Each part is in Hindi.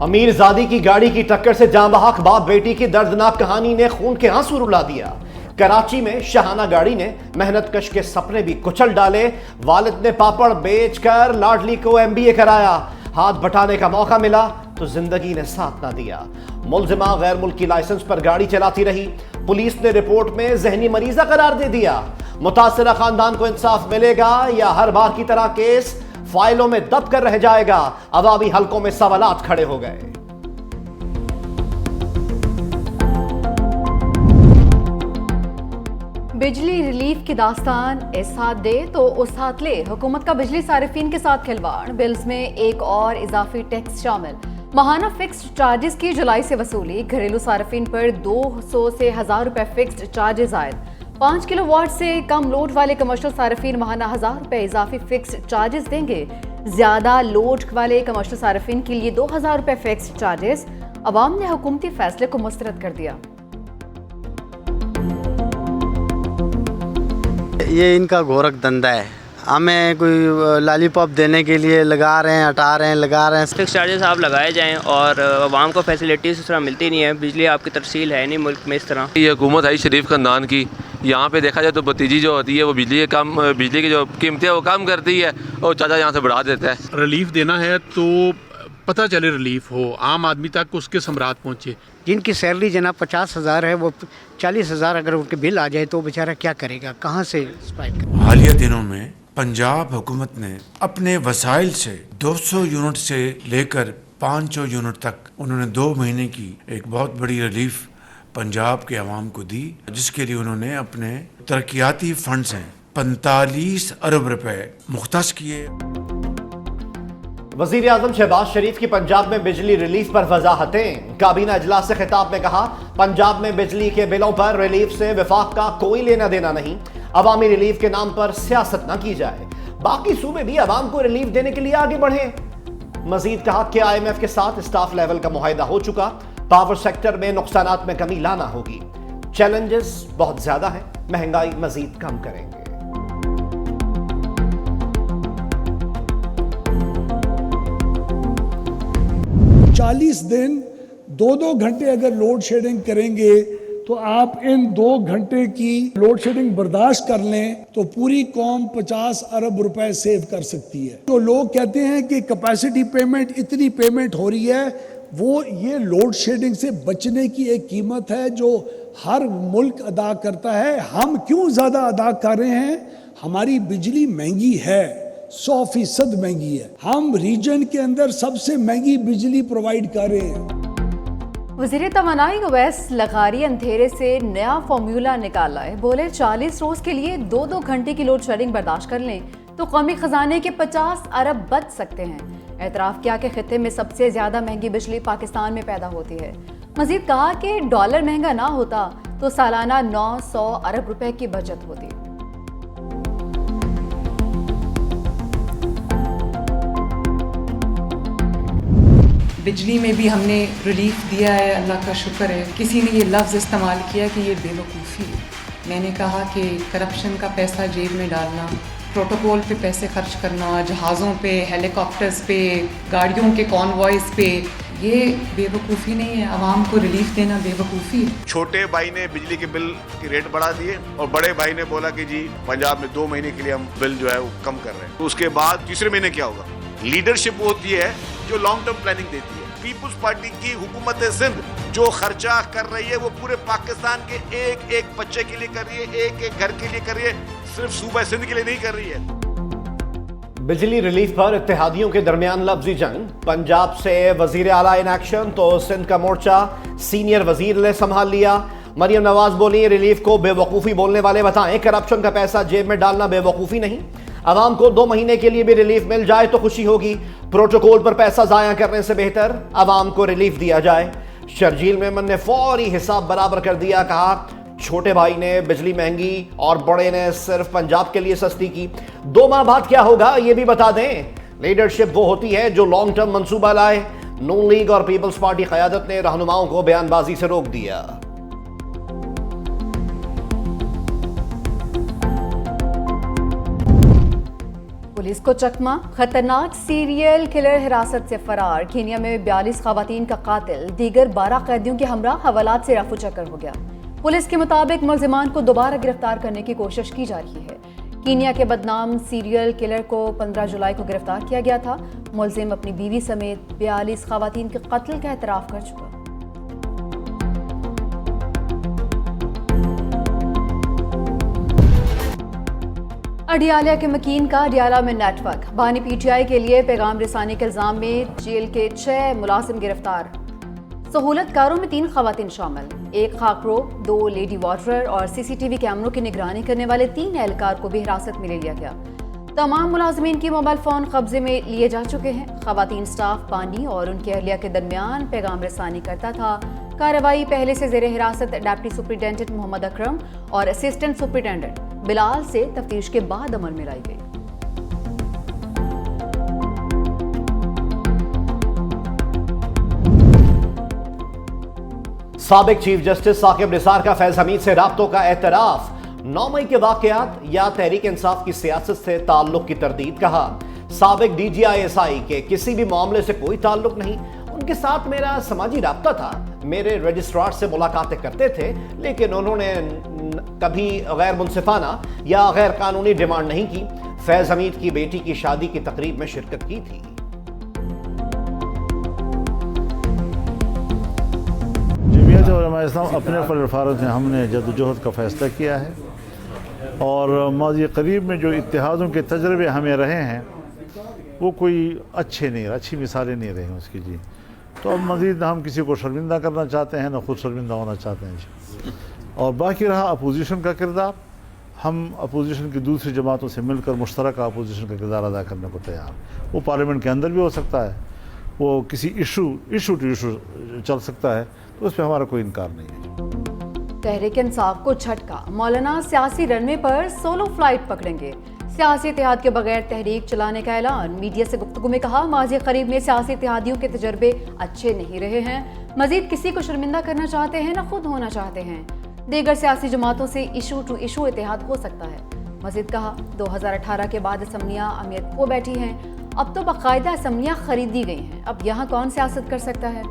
अमीरजादी की गाड़ी की टक्कर से जाँ बहक बाप बेटी की दर्दनाक कहानी ने खून के आंसू रुला दिया। कराची में शाहाना गाड़ी ने मेहनतकश के सपने भी कुचल डाले। वालिद ने पापड़ बेचकर लाडली को एमबीए कराया। हाथ बटाने का मौका मिला तो जिंदगी ने साथ ना दिया। मुलजिमा गैर मुल्की लाइसेंस पर गाड़ी चलाती रही। पुलिस ने रिपोर्ट में जहनी मरीजा करार दे दिया। मुतासिरा खानदान को इंसाफ मिलेगा या हर बार की तरह केस फाइलों में दब कर रह जाएगा? अवामी हलकों में सवालात खड़े हो गए। बिजली रिलीफ की दास्तान इस हाथ दे तो उस हाथ ले। हुकूमत का बिजली सारिफीन के साथ खिलवाड़। बिल्स में एक और इजाफी टैक्स शामिल। माहाना फिक्स्ड चार्जेस की जुलाई से वसूली। घरेलू सारिफीन पर 200 से 1000 रुपए फिक्स्ड चार्जेस आयद। 5 किलोवाट से कम लोड वाले कमर्शियल सारिफीन माहाना 1000 रुपए इजाफी फिक्स्ड चार्जेस देंगे। ज्यादा लोड वाले कमर्शियल सारिफीन के लिए 2000 रुपए फिक्स्ड चार्जेस। अवाम ने हुकूमती फैसले को मुस्तरद कर दिया। ये इनका गोरख धंधा है। हमें कोई लॉलीपॉप देने के लिए लगा रहे हैं, हटा रहे हैं, लगा रहे हैं। फिक्स चार्जेस आप लगाए जाएं और आवाम को फैसिलिटीज़ इस तरह मिलती नहीं है। बिजली आपकी तरसील है नहीं मुल्क में इस तरह। ये हुकूमत आई शरीफ खानदान की। यहाँ पे देखा जाए तो भतीजी जो होती है वो बिजली की जो कीमतें वो कम करती है और चाचा यहाँ से बढ़ा देता है। रिलीफ देना है तो पता चले रिलीफ हो, आम आदमी तक उसके समरात पहुँचे। जिनकी सैलरी जना 50,000 है वो 40,000 अगर उनके बिल आ जाए तो बेचारा क्या करेगा, कहाँ से सप्लाई करेगा? हालिया दिनों में पंजाब हुकूमत ने अपने वसाइल से 200 यूनिट से लेकर 500 यूनिट तक उन्होंने 2 महीने की एक बहुत बड़ी रिलीफ पंजाब के अवाम को दी, जिसके लिए उन्होंने अपने तरक्याती फंड से 45 अरब रुपए मुख्तस किए। वजीर आजम शहबाज शरीफ की पंजाब में बिजली रिलीफ पर वजाहतें। काबीना इजलास से खिताब में कहा, पंजाब में बिजली के बिलों पर रिलीफ से विफाक का कोई लेना देना नहीं। अवामी रिलीफ के नाम पर सियासत न की जाए। बाकी सूबे भी अवाम को रिलीफ देने के लिए आगे बढ़े। मजीद कहा कि IMF के साथ स्टाफ लेवल का मुआहिदा हो चुका। पावर सेक्टर में नुकसानात में कमी लाना होगी। चैलेंजेस बहुत ज्यादा है, महंगाई मजीद कम करेंगे। 40 दिन 2-2 घंटे अगर लोड शेडिंग करेंगे तो आप इन 2 घंटे की लोड शेडिंग बर्दाश्त कर लें तो पूरी कौम 50 अरब रुपए सेव कर सकती है। तो लोग कहते हैं कि कैपेसिटी पेमेंट इतनी पेमेंट हो रही है, वो ये लोड शेडिंग से बचने की एक कीमत है जो हर मुल्क अदा करता है। हम क्यों ज्यादा अदा कर रहे हैं? हमारी बिजली महंगी है, 100% महंगी है। हम रीजन के अंदर सबसे महंगी बिजली प्रोवाइड कर रहे हैं। वज़ीर तवानाई ओवैस लगारी अंधेरे से नया फॉर्मूला निकाला है। बोले 40 रोज के लिए 2-2 घंटे की लोड शेडिंग बर्दाश्त कर लें तो कौमी खजाने के 50 अरब बच सकते हैं। एतराफ़ किया कि खित्ते में सबसे ज्यादा महंगी बिजली पाकिस्तान में पैदा होती है। मजीद कहा कि डॉलर महंगा ना होता तो सालाना 900 अरब रुपए की बचत होती। बिजली में भी हमने रिलीफ दिया है, अल्लाह का शुक्र है। किसी ने ये लफ्ज़ इस्तेमाल किया कि ये बेवकूफ़ी है। मैंने कहा कि करप्शन का पैसा जेब में डालना, प्रोटोकॉल पे पैसे खर्च करना, जहाज़ों पे, हेलीकॉप्टर्स पे, गाड़ियों के कॉन्वॉयज़ पे, ये बेवकूफ़ी नहीं है। आवाम को रिलीफ देना बेवकूफ़ी है। छोटे भाई ने बिजली के बिल की रेट बढ़ा दिए और बड़े भाई ने बोला कि जी पंजाब में 2 महीने के लिए हम बिल जो है वो कम कर रहे हैं। तो उसके बाद तीसरे महीने क्या होगा? लीडरशिप वो होती है जो लॉन्ग टर्म प्लानिंग देती है। पीपुल्स पार्टी की हुकूमत सिंध जो खर्चा कर रही है वो पूरे पाकिस्तान के एक एक बच्चे के लिए कर रही है, एक एक घर के लिए कर रही है, सिर्फ सूबा सिंध के लिए नहीं कर रही है। बिजली रिलीफ पर इत्तेहादियों के दरमियान लफ्जी जंग। पंजाब से वजीर आला इन एक्शन तो सिंध का मोर्चा सीनियर वजीर ने संभाल लिया। मरियम नवाज बोली, रिलीफ को बेवकूफ़ी बोलने वाले बताएं, करप्शन का पैसा जेब में डालना बेवकूफ़ी नहीं। आवाम को 2 महीने के लिए भी रिलीफ मिल जाए तो खुशी होगी। प्रोटोकॉल पर पैसा जाया करने से बेहतर आवाम को रिलीफ दिया जाए। शर्जील मेमन ने फौरी हिसाब बराबर कर दिया। कहा, छोटे भाई ने बिजली महंगी और बड़े ने सिर्फ पंजाब के लिए सस्ती की। 2 माह बाद क्या होगा ये भी बता दें। लीडरशिप वो होती है जो लॉन्ग टर्म मंसूबा लाए। नून लीग और पीपल्स पार्टी क़यादत ने रहनुमाओं को बयानबाजी से रोक दिया। पुलिस को चकमा, खतरनाक सीरियल किलर हिरासत से फरार। कीनिया में 42 खवातीन का कातिल दीगर 12 कैदियों के हमरा हवालात से रफू चक्कर हो गया। पुलिस के मुताबिक मुल्जिमान को दोबारा गिरफ्तार करने की कोशिश की जा रही है। कीनिया के बदनाम सीरियल किलर को 15 जुलाई को गिरफ्तार किया गया था। मुल्जिम अपनी बीवी समेत 42 खवातीन के कत्ल का एतराफ़ कर चुका। अडियाला के मकीन का अडियाला में नेटवर्क बानी पीटीआई के लिए पैगाम रिसानी के इल्जाम में जेल के 6 मुलाजिम गिरफ्तार। सहूलतकारों में 3 खवातीन शामिल, 1 खाकरो, 2 लेडी वाटरर और सीसीटीवी कैमरों की निगरानी करने वाले 3 एहलकार को भी हिरासत में ले लिया गया। तमाम मुलाजमीन की मोबाइल फ़ोन कब्जे में लिए जा चुके हैं। खवातीन स्टाफ बानी और उनके अहलिया के दरमियान पैगाम रसानी करता था। कार्रवाई पहले से ज़ेरे हिरासत डिप्टी सुपरिटेंडेंट मोहम्मद अकरम और असिस्टेंट सुपरिटेंडेंट बिलाल से तफ्तीश के बाद अमल में लाई गई। साबिक चीफ जस्टिस साकिब निसार का फैज हमीद से राब्तों का एतराफ़। 9 मई के वाक़यात या तहरीक इंसाफ की सियासत से ताल्लुक की तरदीद। कहा, साबिक DGI-SI के किसी भी मामले से कोई ताल्लुक नहीं, उनके साथ मेरा समाजी राब्ता था। मेरे रजिस्ट्रार से मुलाकातें करते थे, लेकिन उन्होंने कभी गैर मुनसिफाना या गैर कानूनी डिमांड नहीं की। फैज हमीद की बेटी की शादी की तकरीब में शिरकत की थी। जमीयत उलमा इस्लाम अपने फर्ज में हमने जद्दोजहद का फ़ैसला किया है और माज़ी करीब में जो इत्तेहादों के तजर्बे हमें रहे हैं वो कोई अच्छी मिसालें नहीं रही उसकी जी। तो अब मज़ीद हम किसी को शर्मिंदा करना चाहते हैं, न खुद शर्मिंदा होना चाहते हैं। और बाकी रहा अपोजिशन का किरदार, हम अपोजिशन की दूसरी जमातों से मिलकर मुश्तरका अपोजिशन का किरदार अदा करने को तैयार। वो पार्लियामेंट के अंदर भी हो सकता है, वो किसी इशू टू इशू चल सकता है, तो उस पर हमारा कोई इनकार नहीं है। तहरीक इंसाफ को झटका, मौलाना सियासी रनवे पर सोलो फ्लाइट पकड़ेंगे। सियासी इत्तेहाद के बगैर तहरीक चलाने का ऐलान। मीडिया से गुफ्तगू में कहा, माजी करीब में सियासी इत्तेहादियों के तजर्बे अच्छे नहीं रहे हैं। मजीद किसी को शर्मिंदा करना चाहते हैं, न खुद होना चाहते हैं। दीगर सियासी जमातों से इशू टू इशू इत्तेहाद हो सकता है। मजीद कहा, 2018 के बाद असम्बलियाँ अमियत खो बैठी हैं। अब तो बाकायदा असम्बलियाँ खरीदी गई हैं। अब यहाँ कौन सियासत कर सकता है?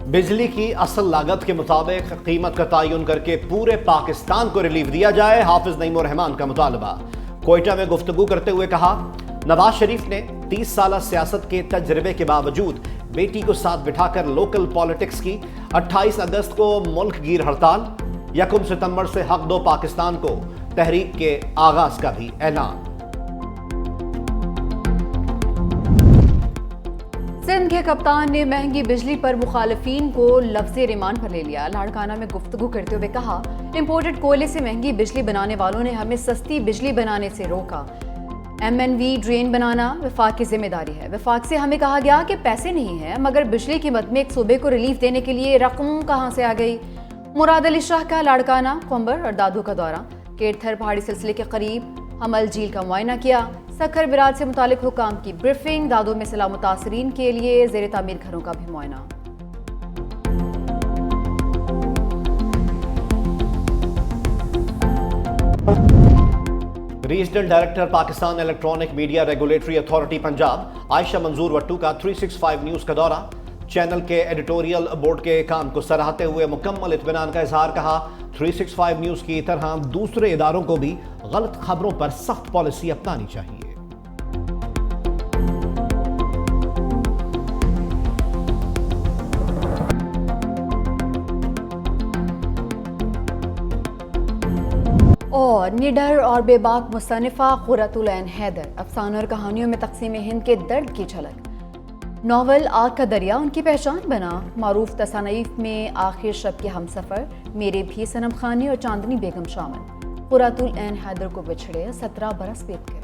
बिजली की असल लागत के मुताबिक कीमत का तयन करके पूरे पाकिस्तान को रिलीफ दिया जाए। हाफिज नईमुर रहमान का मुतालबा। कोयटा में गुफ्तगू करते हुए कहा, नवाज शरीफ ने 30 साल सियासत के तजर्बे के बावजूद बेटी को साथ बिठाकर लोकल पॉलिटिक्स की। 28 अगस्त को मुल्क गिर हड़ताल। 1 सितंबर से हक दो पाकिस्तान को तहरीक के आगाज का भी ऐलान। सिंध के कप्तान ने महंगी बिजली पर मुखालिफिन को लफ्ज़े रिमांड पर ले लिया। लाड़काना में गुफ्तगू करते हुए कहा, इंपोर्टेड कोयले से महंगी बिजली बनाने वालों ने हमें सस्ती बिजली बनाने से रोका। MNV ड्रेन बनाना वफाक की जिम्मेदारी है। वफाक से हमें कहा गया कि पैसे नहीं हैं, मगर बिजली कीमत में एक सूबे को रिलीफ देने के लिए रकम कहाँ से आ गई। मुराद अली शाह का लाड़काना, कुंबर और दादू का दौरा। केरथर पहाड़ी सिलसिले के करीब हमल झील का मुआयना किया। सखर बिराज से मुतालिक हुकाम की ब्रीफिंग। दादू में सैलाब मुतासरीन के लिए ज़ेरे तामीर घरों का भी मुआयना। Regional director Pakistan electronic media regulatory authority Punjab Ayesha मंजूर वट्टू का 365 न्यूज़ का दौरा। चैनल के एडिटोरियल बोर्ड के काम को सराहते हुए मुकम्मल इत्मीनान का इजहार। कहा, 365 न्यूज़ की तरह दूसरे इदारों को भी गलत खबरों पर सख्त पॉलिसी अपनानी चाहिए। और निडर और बेबाक मुसन्निफा खुर्रतुल ऐन हैदर, अफसानों और कहानियों में तक़सीम हिंद के दर्द की झलक। नॉवल आग का दरिया उनकी पहचान बना। मारूफ तसानीफ में आखिर शब के हमसफ़र, मेरे भी सनम खानी और चांदनी बेगम शामिल। खुर्रतुल ऐन हैदर को बिछड़े 17 बरस बीत गए।